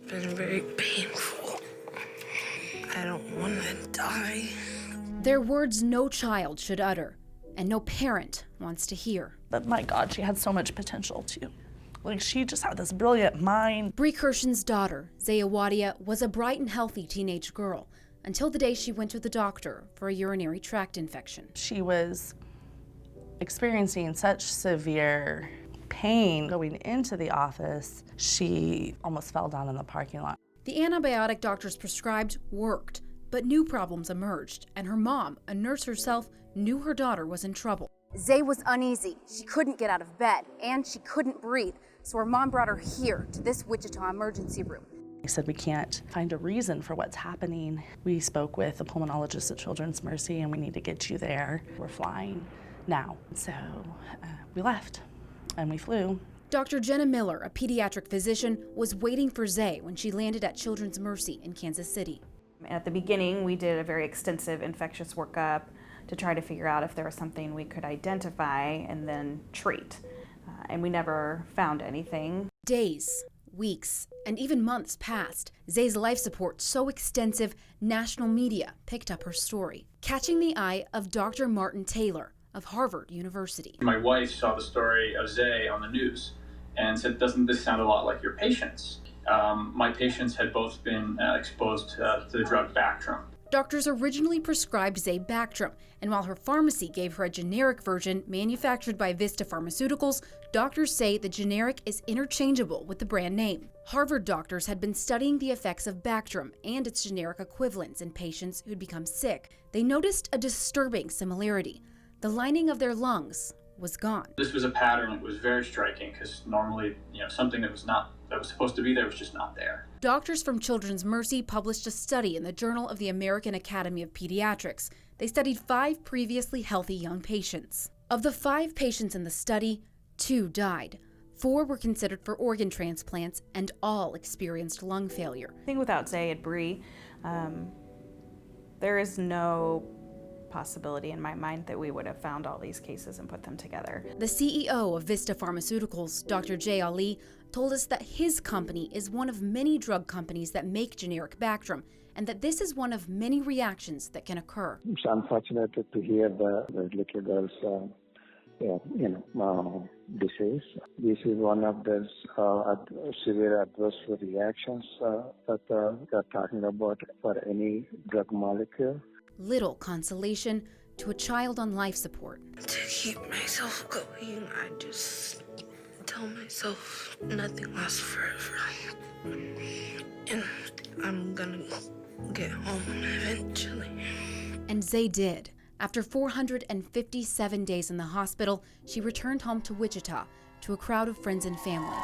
been very painful. I don't want to die. They're words no child should utter, and no parent wants to hear. But my God, she had so much potential too. Like, she just had this brilliant mind. Bree Kirshen's daughter, Zayawadia, was a bright and healthy teenage girl until the day she went to the doctor for a urinary tract infection. She was experiencing such severe pain going into the office, she almost fell down in the parking lot. The antibiotic doctors prescribed worked, but new problems emerged, and her mom, a nurse herself, knew her daughter was in trouble. Zay was uneasy. She couldn't get out of bed, and she couldn't breathe, so her mom brought her here to this Wichita emergency room. They said, we can't find a reason for what's happening. We spoke with the pulmonologist at Children's Mercy, and we need to get you there. We're flying now. So we left, and we flew. Dr. Jenna Miller, a pediatric physician, was waiting for Zay when she landed at Children's Mercy in Kansas City. At the beginning, we did a very extensive infectious workup to try to figure out if there was something we could identify and then treat. And we never found anything. Days, weeks, and even months passed. Zay's life support so extensive, national media picked up her story, catching the eye of Dr. Martin Taylor of Harvard University. My wife saw the story of Zay on the news and said, doesn't this sound a lot like your patients? My patients had both been exposed to the drug Bactrim. Doctors originally prescribed Zay Bactrim, and while her pharmacy gave her a generic version manufactured by Vista Pharmaceuticals, doctors say the generic is interchangeable with the brand name. Harvard doctors had been studying the effects of Bactrim and its generic equivalents in patients who'd become sick. They noticed a disturbing similarity. The lining of their lungs was gone. This was a pattern that was very striking because normally, something that was supposed to be there was just not there. Doctors from Children's Mercy published a study in the Journal of the American Academy of Pediatrics. They studied 5 previously healthy young patients. Of the 5 patients in the study, 2 died. 4 were considered for organ transplants, and all experienced lung failure. I think without Zay and Bree, there is no possibility in my mind that we would have found all these cases and put them together. The CEO of Vista Pharmaceuticals, Dr. Jay Ali, told us that his company is one of many drug companies that make generic Bactrim, and that this is one of many reactions that can occur. It's unfortunate to hear the little girl's disease. This is one of those severe adverse reactions that they're talking about for any drug molecule. Little consolation to a child on life support. To keep myself going, I just tell myself nothing lasts forever. And I'm gonna get home eventually. And Zay did. After 457 days in the hospital, she returned home to Wichita to a crowd of friends and family.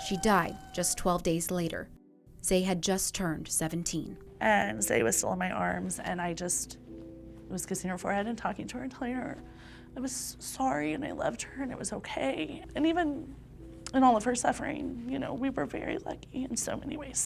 She died just 12 days later. Zay had just turned 17. And Zay was still in my arms, and I just was kissing her forehead and talking to her and telling her I was sorry and I loved her and it was okay. And even in all of her suffering, we were very lucky in so many ways.